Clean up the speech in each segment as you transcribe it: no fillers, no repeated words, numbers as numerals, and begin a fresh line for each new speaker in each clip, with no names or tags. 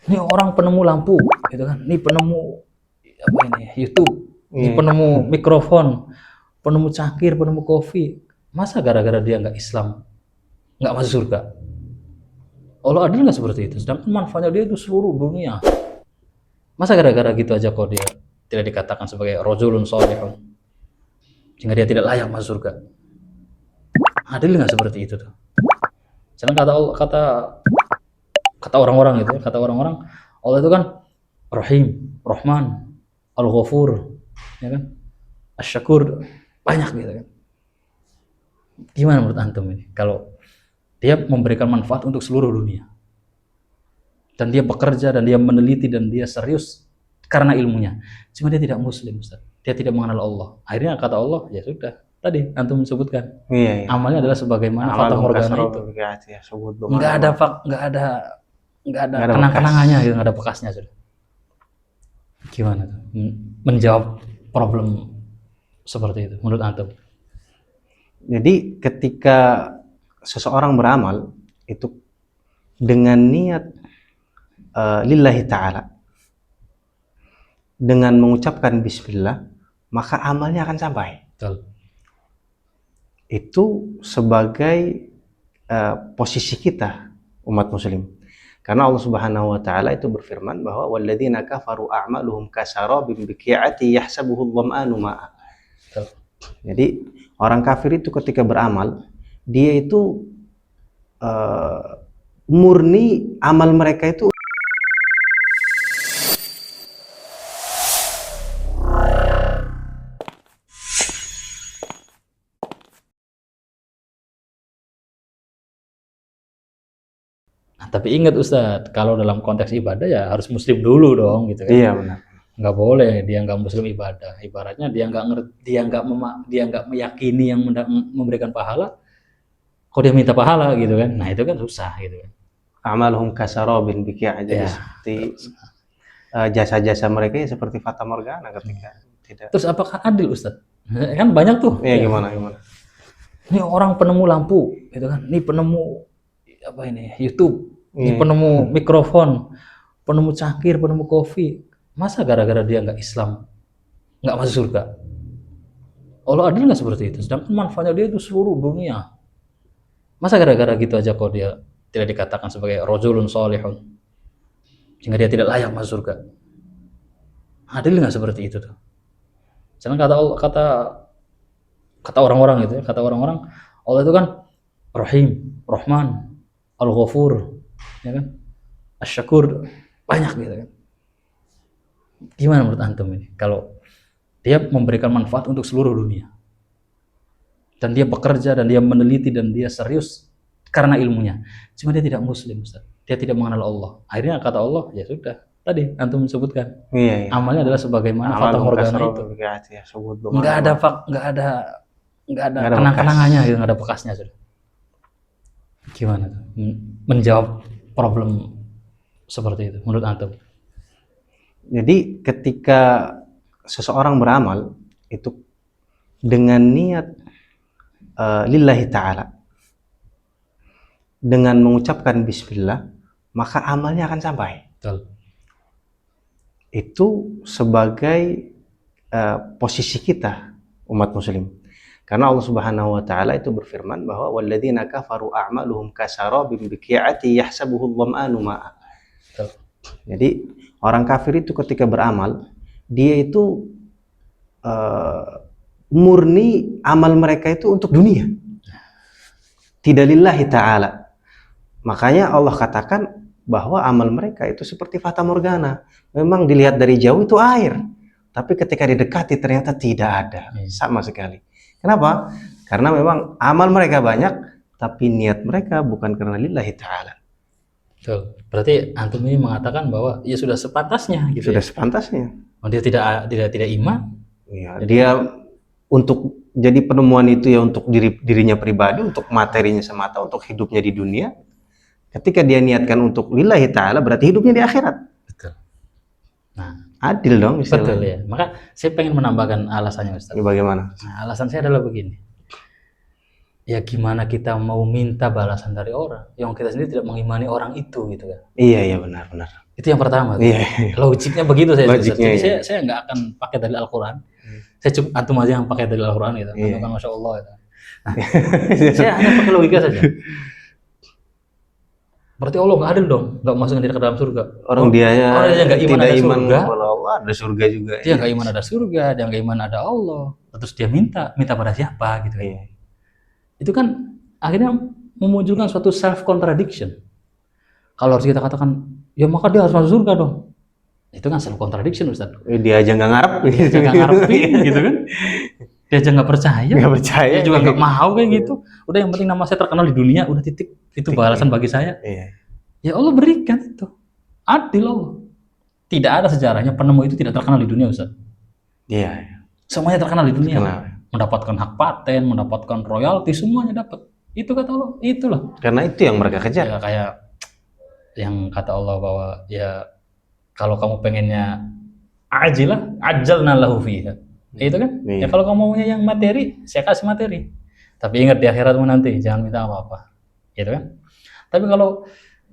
Ini orang penemu lampu, gitu kan? Ini penemu apa ini? YouTube, ini penemu mikrofon, penemu cangkir, penemu kopi. Masa gara-gara dia nggak Islam, nggak masuk surga? Allah adil nggak seperti itu? Sedangkan manfaatnya dia itu seluruh dunia. Masa gara-gara gitu aja kok dia tidak dikatakan sebagai rojulun solehun, sehingga dia tidak layak masuk surga? Adil nggak seperti itu tuh? Sedangkan kata orang-orang itu, kata orang-orang Allah itu kan Rahim, Rahman, Al-Ghafur, ya kan? Asy-Syakur, banyak gitu kan. Gimana menurut antum ini? Kalau dia memberikan manfaat untuk seluruh dunia, dan dia bekerja, dan dia meneliti, dan dia serius karena ilmunya. Cuma dia tidak muslim, Ustaz. Dia tidak mengenal Allah. Akhirnya kata Allah, ya sudah. Tadi antum sebutkan, amalnya adalah sebagaimana fata morgana itu. Nggak ada kenang-kenangannya, nggak ada bekasnya sudah. Gimana tuh menjawab problem seperti itu menurut antum?
Jadi ketika seseorang beramal itu dengan niat lillahi ta'ala, dengan mengucapkan bismillah, maka amalnya akan sampai.
Betul.
Itu sebagai posisi kita umat muslim. Karena Allah Subhanahu wa taala itu berfirman bahwa walladzina kafaru a'maluhum kasarabin biqi'ati yahsabuhu dhama'anu ma'a. Jadi orang kafir itu ketika beramal, dia itu murni amal mereka itu
Tapi ingat Ustadz, kalau dalam konteks ibadah ya harus muslim dulu dong, gitu kan?
Iya benar.
Nggak boleh dia nggak muslim ibadah. Ibaratnya dia nggak ngerti, dia nggak meyakini yang memberikan pahala, kok dia minta pahala gitu kan? Nah itu kan susah gitu kan.
Amaluhum kasarabin biqi'ah, jadi seperti jasa-jasa mereka ya seperti fata morgana ketika tidak.
Terus apakah adil Ustadz? Kan banyak tuh.
Iya gimana?
Ini orang penemu lampu, gitu kan? Ini penemu apa ini? YouTube. Ini penemu mikrofon, penemu cangkir, penemu kopi. Masa gara-gara dia nggak Islam, nggak masuk surga? Allah adil nggak seperti itu? Sedangkan manfaatnya dia itu seluruh dunia. Masa gara-gara gitu aja kok dia tidak dikatakan sebagai rojulun solehun, sehingga dia tidak layak masuk surga? Adil nggak seperti itu tuh? Sedangkan kata orang-orang itu, kata orang-orang Allah itu kan Rahim, Rahman, Al-Ghafur, ya kan? Asy-Syakur, banyak gitu kan. Gimana menurut antum ini? Kalau dia memberikan manfaat untuk seluruh dunia, dan dia bekerja, dan dia meneliti, dan dia serius karena ilmunya. Cuma dia tidak muslim, Ustaz. Dia tidak mengenal Allah. Akhirnya kata Allah, ya sudah. Tadi antum sebutkan, amalnya adalah sebagaimana fata morgana itu. Nggak ada kenang-kenangannya, nggak ada bekasnya sudah. Gimana tuh menjawab problem seperti itu menurut antum?
Jadi ketika seseorang beramal itu dengan niat lillahi ta'ala, dengan mengucapkan bismillah, maka amalnya akan sampai.
Betul.
Itu sebagai posisi kita umat muslim. Karena Allah Subhanahu wa taala itu berfirman bahwa walladzina kafaru a'maluhum kasarabin biqi'ati yahsabuhu dhama'anu ma'a. Jadi orang kafir itu ketika beramal, dia itu murni amal mereka itu untuk dunia, tidak lillahi ta'ala. Makanya Allah katakan bahwa amal mereka itu seperti fata morgana. Memang dilihat dari jauh itu air, tapi ketika didekati ternyata tidak ada sama sekali. Kenapa? Karena memang amal mereka banyak, tapi niat mereka bukan karena lillahi ta'ala.
Betul. Berarti antum ini mengatakan bahwa ya sudah sepantasnya gitu.
Sudah sepantasnya.
Oh, dia tidak iman.
Ya, dia untuk jadi penemuan itu ya untuk dirinya pribadi, untuk materinya semata, untuk hidupnya di dunia. Ketika dia niatkan untuk lillahi ta'ala, berarti hidupnya di akhirat.
Betul. Nah,
adil dong istilahnya.
Betul ya. Maka saya pengen menambahkan alasannya Ustaz.
Ya, bagaimana?
Nah, alasan saya adalah begini. ya gimana kita mau minta balasan dari orang yang kita sendiri tidak mengimani orang itu gitu kan.
Iya benar.
Itu yang pertama.
Iya.
Logiknya begitu saya.
Logiknya,
Jadi
iya.
saya nggak akan pakai dalil Al-Quran. Saya cukup antum aja yang pakai dalil Al-Quran gitu.
Iya.
Antum kan masya Allah gitu. Nah, saya hanya pakai logika saja. Berarti Allah nggak adil dong, nggak masukkan dia ke dalam surga.
Orang dia
nggak iman
tidak
ada
iman
surga,
kalau Allah ada surga juga.
dia nggak iman ada surga, dia nggak iman ada Allah. Terus dia minta pada siapa gitu.
Iya.
Itu kan akhirnya memunculkan suatu self contradiction. Kalau harus kita katakan, ya maka dia harus masuk surga dong. Itu kan self contradiction, Ustaz.
Dia aja nggak ngarep,
Dia nggak ngarepin gitu kan. Dia aja nggak percaya. Dia juga nggak mau kayak gitu. Udah yang penting nama saya terkenal di dunia, udah titik. Itu balasan bagi saya.
Iya.
Ya Allah berikan itu. Adil Allah. Tidak ada sejarahnya penemu itu tidak terkenal di dunia, Ustaz.
Iya.
Semuanya terkenal di dunia.
Terkenal.
Mendapatkan hak paten, mendapatkan royalti, semuanya dapat. Itu kata Allah, itulah.
Karena itu yang mereka kejar.
Ya kayak yang kata Allah bahwa ya kalau kamu pengennya ajilah, ajalna lahu fiha. Itu kan?
Iya.
Ya kalau kamu maunya yang materi, saya kasih materi. Tapi ingat di akhiratmu nanti jangan minta apa-apa. Gitu kan? Tapi kalau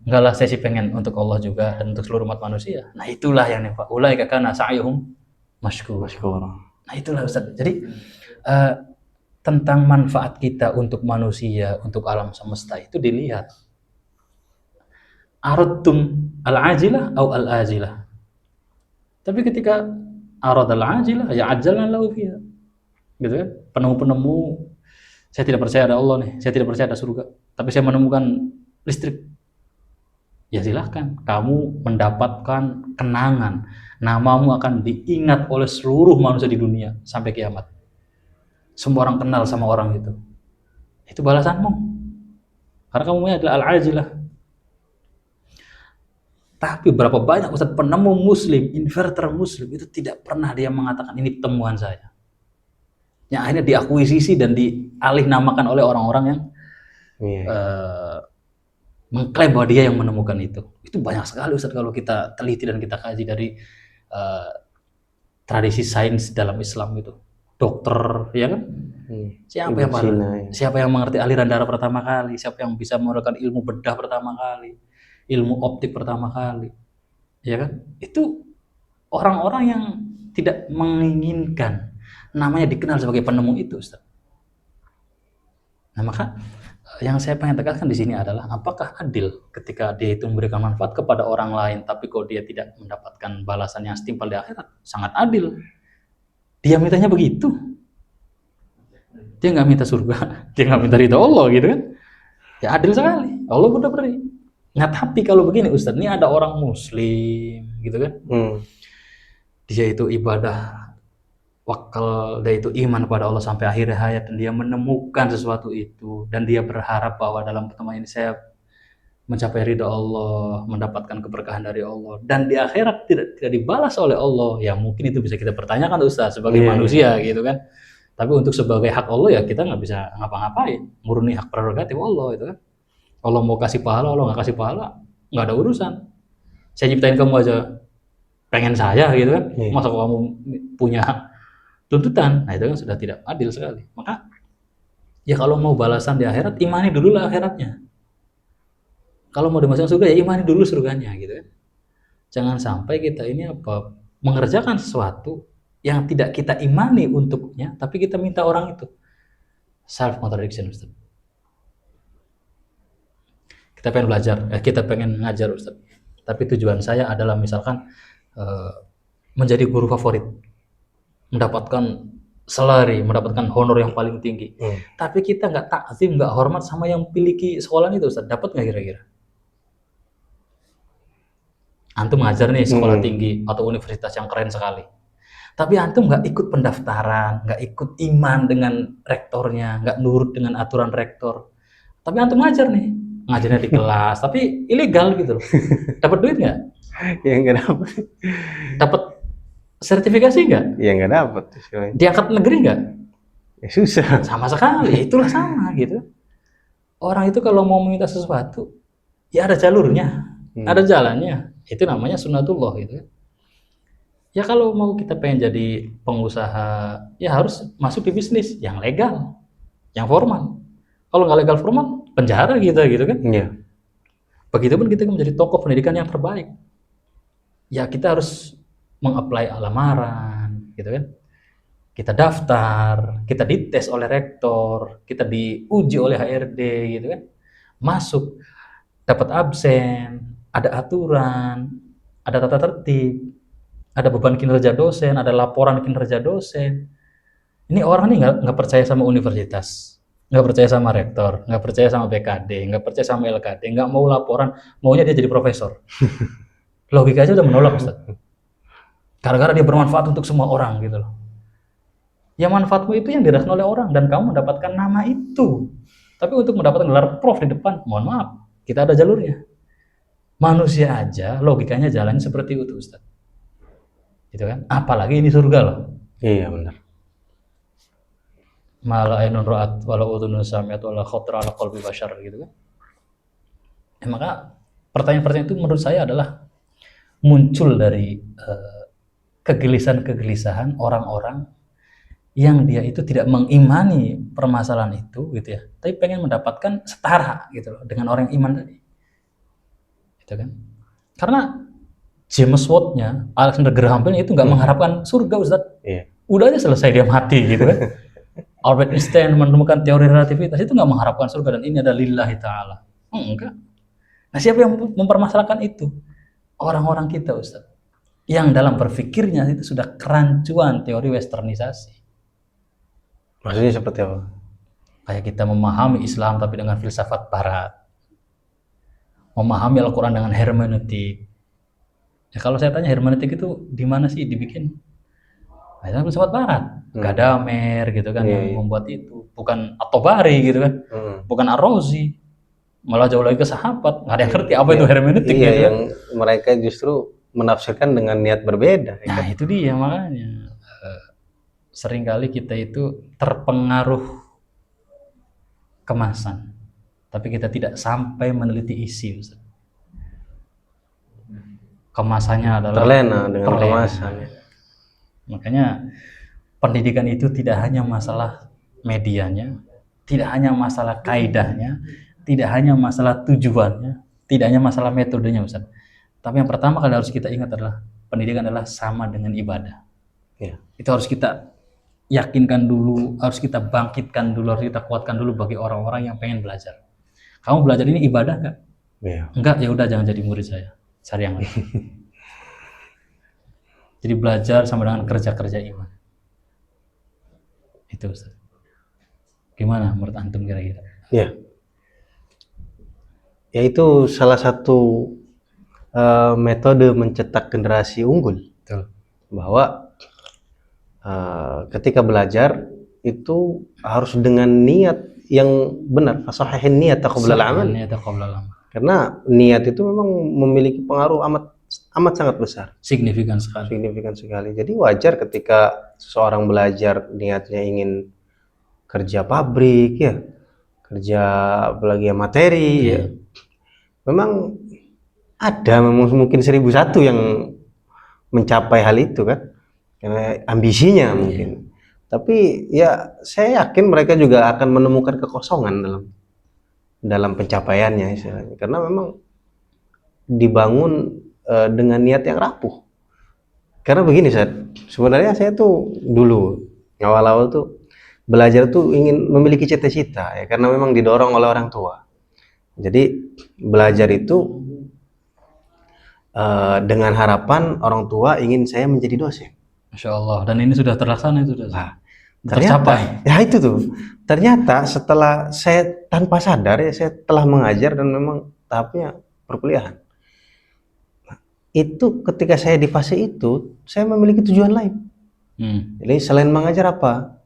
enggak lah, saya sih pengen untuk Allah juga dan untuk seluruh umat manusia. Nah itulah yang nifaq. Ulaika kana sa'yuhum mashkur. Nah itulah Ustaz. Jadi tentang manfaat kita untuk manusia, untuk alam semesta itu dilihat. Aradtum al-ajilah atau al-ajilah. Tapi ketika arad al-ajilah ya ajalna lahu fiha. Gitu kan? Penemu-penemu, saya tidak percaya ada Allah nih, saya tidak percaya ada surga, tapi saya menemukan listrik. Ya silahkan, kamu mendapatkan kenangan, namamu akan diingat oleh seluruh manusia di dunia sampai kiamat. Semua orang kenal sama orang itu. Itu balasanmu. Karena kamu adalah al-ajilah. Tapi berapa banyak Ustaz penemu muslim, inverter muslim itu tidak pernah dia mengatakan ini temuan saya. Yang akhirnya diakuisisi dan dialih namakan oleh orang-orang yang mengklaim bahwa dia yang menemukan itu. Itu banyak sekali Ustaz kalau kita teliti dan kita kaji dari tradisi sains dalam Islam itu. Dokter, ya kan? Siapa yang mengerti aliran darah pertama kali? Siapa yang bisa menggunakan ilmu bedah pertama kali? Ilmu optik pertama kali? Ya kan? Itu orang-orang yang tidak menginginkan namanya dikenal sebagai penemu itu, Ustaz. Nah, maka yang saya pengen tegaskan di sini adalah apakah adil ketika dia itu memberikan manfaat kepada orang lain tapi kok dia tidak mendapatkan balasan yang setimpal di akhirat? Sangat adil. Dia mintanya begitu. Dia nggak minta surga, dia nggak minta ridho Allah gitu kan? Ya adil sekali. Allah udah beri. Nah, tapi kalau begini Ustaz, ini ada orang muslim gitu kan? Dia itu ibadah wakal, dia itu iman pada Allah sampai akhir hayat dan dia menemukan sesuatu itu dan dia berharap bahwa dalam pertemuan ini saya mencapai ridha Allah, mendapatkan keberkahan dari Allah dan di akhirat tidak dibalas oleh Allah. Ya mungkin itu bisa kita pertanyakan Ustaz sebagai manusia gitu kan. Tapi untuk sebagai hak Allah ya kita nggak bisa ngapa-ngapain, murni hak prerogatif Allah itu kan. Allah mau kasih pahala, Allah nggak kasih pahala, nggak ada urusan. Saya nyiptain kamu aja pengen saya gitu kan, masa kamu punya tuntutan? Nah itu kan sudah tidak adil sekali. Maka ya kalau mau balasan di akhirat, imani dulu lah akhiratnya. Kalau mau dimasukkan surga ya imani dulu surganya gitu kan. Jangan sampai kita ini mengerjakan sesuatu yang tidak kita imani untuknya, tapi kita minta orang itu. Self contradiction, Ustaz. Kita pengen belajar, kita pengen ngajar Ustaz. Tapi tujuan saya adalah misalkan menjadi guru favorit, mendapatkan salary, mendapatkan honor yang paling tinggi. Tapi kita nggak takzim, nggak hormat sama yang piliki sekolah itu Ustaz. Dapat nggak kira-kira? Antum ngajar nih sekolah tinggi atau universitas yang keren sekali. Tapi antum nggak ikut pendaftaran, nggak ikut iman dengan rektornya, nggak nurut dengan aturan rektor. Tapi antum ngajar nih, ngajarnya di kelas, tapi ilegal gitu loh. Dapat duit nggak?
Ya nggak dapat.
Dapat sertifikasi nggak?
Ya nggak dapat.
Diangkat negeri nggak?
Ya susah.
Sama sekali, itulah sama gitu. Orang itu kalau mau meminta sesuatu, ya ada jalurnya, ada jalannya. Itu namanya sunnatullah gitu. Ya kalau mau kita pengen jadi pengusaha, ya harus masuk di bisnis yang legal, yang formal. Kalau nggak legal formal, penjara kita gitu kan.
Iya.
Begitupun kita menjadi tokoh pendidikan yang terbaik. Ya kita harus mengapply lamaran, gitu kan. Kita daftar, kita dites oleh rektor, kita diuji oleh HRD, gitu kan. Masuk, dapat absen, ada aturan, ada tata tertib, ada beban kinerja dosen, ada laporan kinerja dosen. Ini orang nih nggak percaya sama universitas, nggak percaya sama rektor, nggak percaya sama BKD, nggak percaya sama LKD, nggak mau laporan, maunya dia jadi profesor. Logika aja udah menolak, Ustaz. Gara-gara dia bermanfaat untuk semua orang gitu loh. Ya manfaatmu itu yang dirasakan oleh orang dan kamu mendapatkan nama itu. Tapi untuk mendapatkan gelar prof di depan, mohon maaf, kita ada jalurnya. Manusia aja logikanya jalannya seperti itu, Ustaz. Gitu kan? Apalagi ini surga loh.
Iya benar.
Mala ainun ra'at wala udhunun sami'at wala khatara ala qalbi bashar gitu kan. Maka pertanyaan-pertanyaan itu menurut saya adalah muncul dari kegelisahan-kegelisahan orang-orang yang dia itu tidak mengimani permasalahan itu gitu ya, tapi pengen mendapatkan setara gitu loh dengan orang yang iman tadi. Gitu kan? Karena James Watt-nya, Alexander Graham Bell itu nggak mengharapkan surga, Ustaz.
Iya.
Udah aja selesai dia mati gitu kan. Albert Einstein menemukan teori relativitas itu nggak mengharapkan surga dan ini adalah lillahi ta'ala. Enggak. Nah siapa yang mempermasalahkan itu? Orang-orang kita, Ustaz. Yang dalam berpikirnya itu sudah kerancuan teori westernisasi.
Maksudnya seperti apa?
Kayak kita memahami Islam tapi dengan filsafat barat. Memahami Al-Quran dengan hermeneutik. Ya kalau saya tanya hermeneutik itu di mana sih dibikin? Nah, itu filsafat barat. Gadamer gitu kan yang membuat itu. Bukan At-Tabari gitu kan. Bukan Ar-Razi. Malah jauh lagi ke sahabat. Nggak ada yang ngerti apa itu hermeneutik.
Iya,
gitu
yang mereka justru menafsirkan dengan niat berbeda.
Nah itu dia makanya. Seringkali kita itu terpengaruh kemasan, tapi kita tidak sampai meneliti isi. Ustaz. Kemasannya adalah
Terlena dengan kemasan.
Makanya pendidikan itu tidak hanya masalah medianya, tidak hanya masalah kaidahnya, tidak hanya masalah tujuannya, tidak hanya masalah metodenya, Ustaz. Tapi yang pertama kali harus kita ingat adalah pendidikan adalah sama dengan ibadah.
Ya.
Itu harus kita yakinkan dulu, harus kita bangkitkan dulu, harus kita kuatkan dulu bagi orang-orang yang pengen belajar. Kamu belajar ini ibadah nggak?
Ya.
Enggak, ya udah jangan jadi murid saya. Cari yang lain. Jadi belajar sama dengan kerja-kerja iman. Itu Ustaz. Gimana menurut antum kira-kira?
Ya. Ya itu salah satu metode mencetak generasi unggul.
Betul.
Bahwa ketika belajar itu harus dengan niat yang benar, fasahihin niat qabla al-amal. Karena niat itu memang memiliki pengaruh amat sangat besar,
signifikan sekali.
Jadi wajar ketika seseorang belajar niatnya ingin kerja pabrik ya, kerja apalagi materi ya. Memang ada mungkin 1001 yang mencapai hal itu kan. Karena ambisinya mungkin. Tapi ya saya yakin mereka juga akan menemukan kekosongan dalam pencapaiannya istilahnya. Karena memang dibangun dengan niat yang rapuh. Karena begini sebenarnya saya tuh dulu awal-awal tuh belajar tuh ingin memiliki cita-cita ya, karena memang didorong oleh orang tua. Jadi belajar itu dengan harapan orang tua ingin saya menjadi dosen.
Masya Allah, dan ini sudah terlaksana itu sudah.
Nah, tercapai. Ya itu tuh. Ternyata setelah saya tanpa sadar ya saya telah mengajar dan memang tahapnya perkuliahan. Nah, itu ketika saya di fase itu saya memiliki tujuan lain. Jadi selain mengajar apa?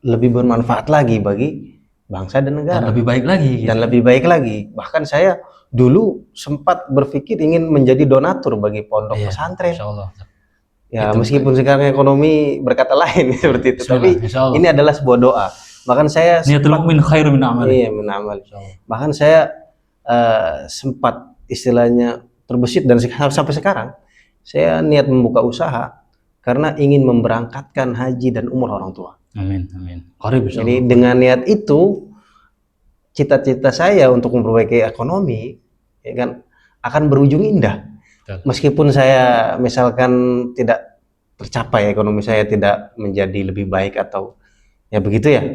Lebih bermanfaat lagi bagi bangsa dan negara.
Dan lebih baik lagi. Gitu.
Dan lebih baik lagi. Bahkan saya dulu sempat berpikir ingin menjadi donatur bagi pondok pesantren.
Insya Allah.
Ya itu, meskipun sekarang ekonomi berkata lain seperti itu, tapi ini adalah sebuah doa. Bahkan saya
niatul mu'min khairu min amali.
Iya, min amali. Bahkan saya sempat istilahnya terbesit dan sampai sekarang saya niat membuka usaha karena ingin memberangkatkan haji dan umroh orang tua.
Amin, amin. Qarib,
jadi dengan niat itu cita-cita saya untuk memperbaiki ekonomi, ya kan, akan berujung indah.
Betul.
Meskipun saya misalkan tidak tercapai, ekonomi saya tidak menjadi lebih baik atau ya begitu ya,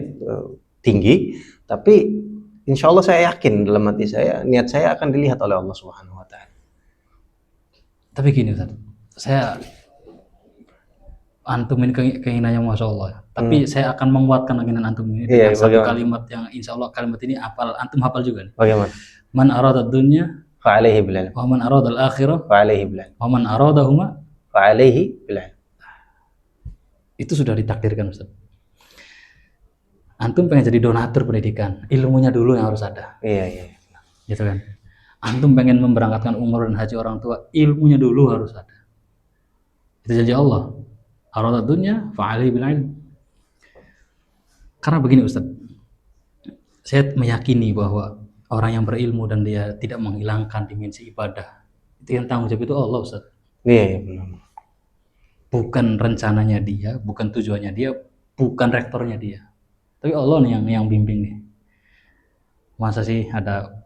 tinggi, tapi insya Allah saya yakin dalam hati saya, niat saya akan dilihat oleh Allah Subhanahu wa Ta'ala.
Tapi gini Ustaz, saya antum ini keinginannya Masya Allah ya. Tapi saya akan menguatkan keinginan antum ini dengan satu kalimat yang insya Allah kalimat ini antum hafal juga nih.
Bagaimana?
Man arada dunya
Fa'alaihi bil ilm.
wa man arada al-akhirah
Fa'alaihi bil ilm.
wa man aradahuma
Fa'alaihi bil ilm.
Itu sudah ditakdirkan Ustaz. Antum pengen jadi donatur pendidikan, ilmunya dulu yang harus ada.
Iya.
Gitu kan. Antum pengen memberangkatkan umroh dan haji orang tua, ilmunya dulu harus ada. Itu janji Allah. Arada dunya fa'alaihi bil ilm. Karena begini Ustaz, saya meyakini bahwa orang yang berilmu dan dia tidak menghilangkan dimensi ibadah, itu yang tanggung jawab itu Allah Ustaz.
Iya benar.
Bukan rencananya dia, bukan tujuannya dia, bukan rektornya dia, tapi Allah nih yang bimbing nih. Masa sih ada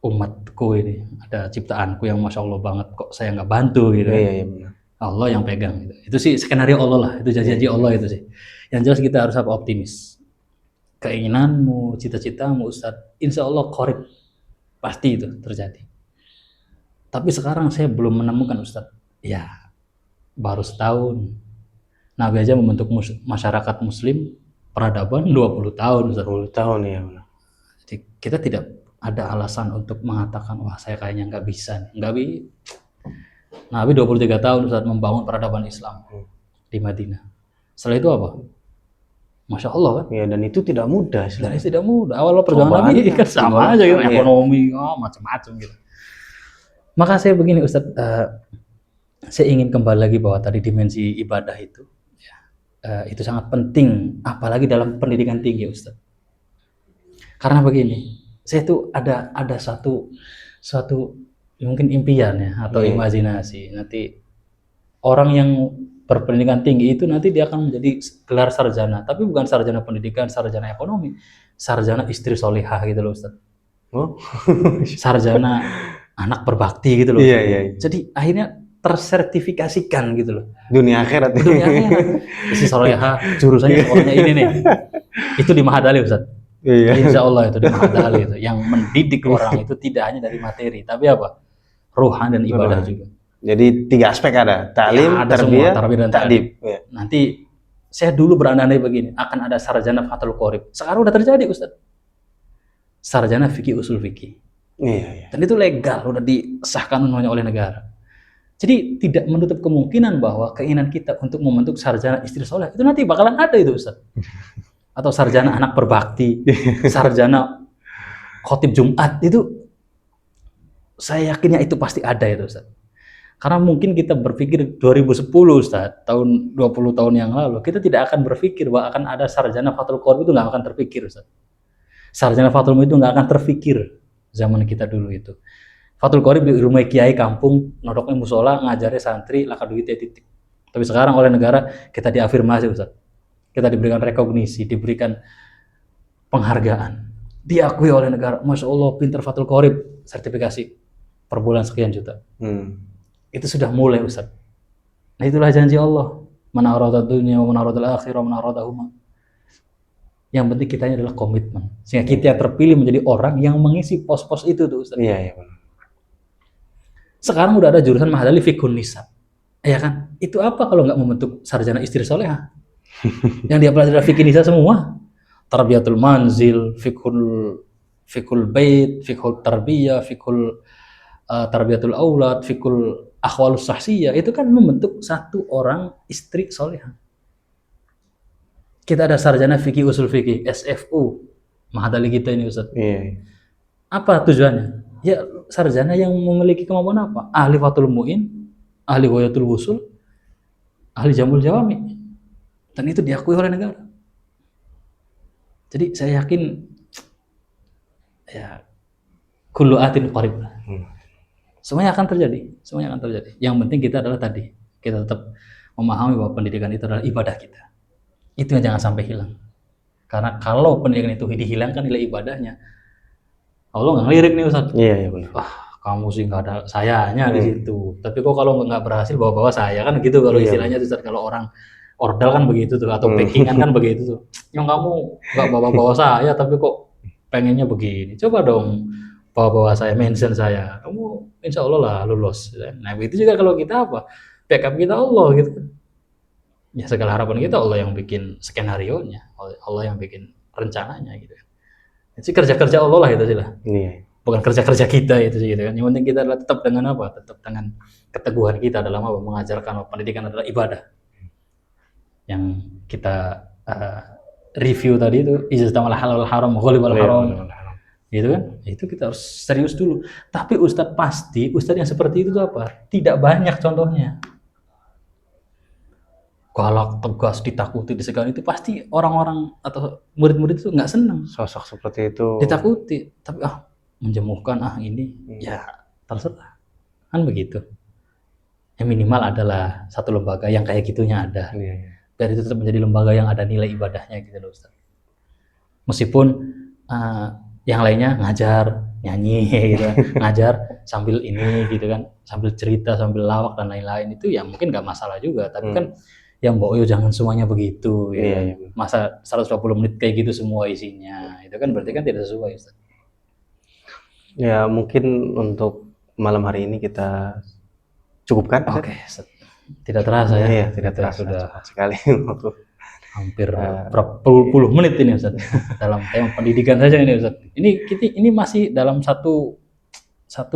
umatku ini, ada ciptaanku yang Masya Allah banget, kok saya nggak bantu gitu.
Iya benar.
Allah yang pegang gitu. Itu sih skenario Allah lah, itu janji Allah itu sih. Yang jelas kita harus optimis. Keinginanmu, cita-citamu Ustadz, insya Allah qorib, pasti itu terjadi. Tapi sekarang saya belum menemukan Ustadz. Ya, baru setahun. Nabi aja membentuk masyarakat Muslim peradaban 20 tahun Ustadz.
20 tahun ya benar.
Jadi kita tidak ada alasan untuk mengatakan wah saya kayaknya nggak bisa, nggak bisa. Nabi 23 tahun Ustadz membangun peradaban Islam di Madinah. Setelah itu apa? Masya Allah kan?
Ya dan itu tidak mudah.
Dan itu tidak mudah. Awal perjuangan Nabi kan sama aja gitu, ekonomi, macam-macam gitu. Maka saya begini Ustadz, saya ingin kembali lagi bahwa tadi dimensi ibadah itu, itu sangat penting, apalagi dalam pendidikan tinggi Ustadz. Karena begini, saya tuh ada satu mungkin impian ya atau imajinasi nanti orang yang berpendidikan tinggi itu nanti dia akan menjadi gelar sarjana, tapi bukan sarjana pendidikan, sarjana ekonomi, sarjana istri solihah gitu loh Ustaz.
Oh.
Sarjana anak berbakti gitu loh.
Iya.
Jadi akhirnya tersertifikasikan gitu loh.
Dunia akhirat.
Istri solihah, jurusannya sekolahnya ini nih. Itu di Mahadali Ustaz.
Iya.
Insya Allah itu di Mahadali itu. Yang mendidik orang itu tidak hanya dari materi, tapi apa? Ruhan dan ibadah juga.
Jadi 3 aspek ada, ta'lim,
tarbiyah, dan
ta'dib.
Ya. Nanti saya dulu berandai begini, akan ada sarjana Fathul Qorib. Sekarang udah terjadi Ustaz. Sarjana fikih usul fikih.
Iya.
Dan itu legal, udah disahkan oleh negara. Jadi tidak menutup kemungkinan bahwa keinginan kita untuk membentuk sarjana istri soleh itu nanti bakalan ada itu Ustaz. Atau sarjana anak berbakti, sarjana khotib Jumat itu saya yakinnya itu pasti ada itu Ustaz. Karena mungkin kita berpikir 2010 Ustaz, tahun 20 tahun yang lalu, kita tidak akan berpikir bahwa akan ada sarjana Fathul Qorib, itu nggak akan terpikir Ustaz. Sarjana Fathul Qorib itu nggak akan terpikir zaman kita dulu itu. Fathul Qorib di rumah kiai kampung, nodoknya musola, ngajarnya santri, laka duitnya titik. Tapi sekarang oleh negara kita diafirmasi Ustaz. Kita diberikan rekognisi, diberikan penghargaan. Diakui oleh negara, Masya Allah pinter Fathul Qorib, sertifikasi per bulan sekian juta. Itu sudah mulai Ustaz. Nah itulah janji Allah. Man arada dunya wa man arada al-akhirah wa man aradahuma. Yang penting kitanya adalah komitmen. Sehingga kita terpilih menjadi orang yang mengisi pos-pos itu tuh Ustaz.
Iya.
Sekarang udah ada jurusan Mahadali Fiqhun Nisa. Ya kan? Itu apa kalau nggak membentuk sarjana istri solehah? Yang dia pelajari fikih nisa semua. Tarbiyatul manzil, fiqhul bait, fiqhul tarbiyah, fiqhul tarbiyatul aulad, fiqhul akhwalus sahsiyah, itu kan membentuk satu orang istri solehah. Kita ada sarjana fikih usul fikih, SFU, Mahadali kita ini Ustaz.
Iya.
Apa tujuannya? Ya sarjana yang memiliki kemampuan apa? Ahli Fathul Mu'in, ahli Ghayatul Wusul, ahli Jamul Jawami. Dan itu diakui oleh negara. Jadi saya yakin ya kullu atin qarib. Semuanya akan terjadi. Yang penting kita adalah tadi, kita tetap memahami bahwa pendidikan itu adalah ibadah kita. Itu yang jangan sampai hilang. Karena kalau pendidikan itu dihilangkan nilai ibadahnya, Allah nggak ngelirik nih Ustaz.
Iya benar.
Wah, kamu sih nggak ada sayanya di situ. Tapi kok kalau nggak berhasil bawa-bawa saya kan gitu kalau
Iya.
istilahnya tuh Ustaz. Kalau orang ordal kan begitu tuh atau packingan kan begitu tuh. Yang kamu nggak bawa-bawa saya tapi kok pengennya begini. Coba dong bawa-bawa saya, mention saya. Kamu insya Allah lah lulus. Nah begitu juga kalau kita apa? Backup kita Allah gitu. Ya segala harapan kita Allah yang bikin skenario-nya, Allah yang bikin rencananya gitu. Jadi kerja-kerja Allah lah itu sih lah.
Iya.
Bukan kerja-kerja kita itu sih gitu kan. Yang penting kita adalah tetap dengan apa? Tetap dengan keteguhan kita dalam apa? Mengajarkan bahwa pendidikan adalah ibadah. Yang kita review tadi itu ijtamaal halal haram ghalibal haram. Gitu kan? Itu kita harus serius dulu. Tapi Ustadz pasti, Ustadz yang seperti itu tuh apa? Tidak banyak contohnya. Galak, tegas, ditakuti, disegani itu pasti orang-orang atau murid-murid itu nggak senang.
Sosok seperti itu.
Ditakuti, tapi menjemuhkan ini ya terserah kan begitu. Yang minimal adalah satu lembaga yang kayak gitunya ada. Dan itu tetap menjadi lembaga yang ada nilai ibadahnya gitu loh Ustaz. Meskipun yang lainnya ngajar, nyanyi gitu kan. Ngajar sambil ini gitu kan, sambil cerita, sambil lawak dan lain-lain itu ya mungkin nggak masalah juga. Tapi kan yang Mbok Yo jangan semuanya begitu ya. Masa 120 menit kayak gitu semua isinya. Itu kan berarti kan tidak sesuai Ustaz.
Ya mungkin untuk malam hari ini kita cukupkan.
Oke, tidak terasa ya.
Iya, tidak terasa
sudah
sekali waktu.
Hampir berapa puluh menit ini Ustaz. Dalam tema pendidikan saja ini Ustaz. Ini masih dalam satu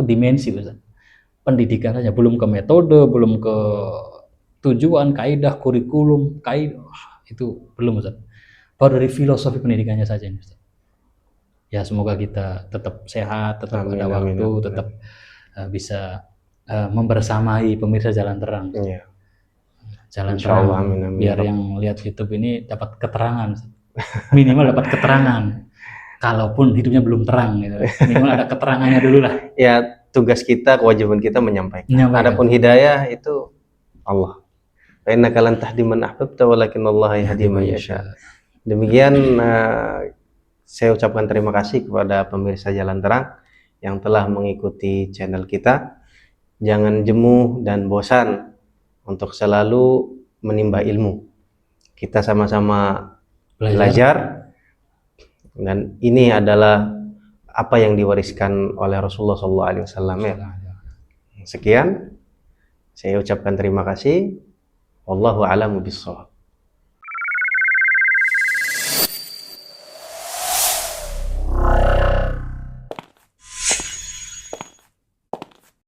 dimensi Ustaz. Pendidikan saja, belum ke metode, belum ke tujuan, kaidah, kurikulum, itu belum Ustaz. Baru dari filosofi pendidikannya saja ini Ustaz. Ya semoga kita tetap sehat, tetap ada waktu, tetap bisa membersamai pemirsa Jalan Terang.
Iya.
Jalan Terang. Biar yang lihat YouTube ini dapat keterangan, minimal dapat keterangan. Kalaupun hidupnya belum terang, gitu. Minimal ada keterangannya dulu lah.
Ya tugas kita, kewajiban kita menyampaikan. Adapun hidayah itu Allah. Fa innaka lan tahdi man ahbabta walakin Allah yahdi man yasha. Demikian saya ucapkan terima kasih kepada pemirsa Jalan Terang yang telah mengikuti channel kita. Jangan jenuh dan bosan untuk selalu menimba ilmu. Kita sama-sama belajar dan ini adalah apa yang diwariskan oleh Rasulullah SAW ya. Sekian, saya ucapkan terima kasih. Wallahu a'lamu bishawab.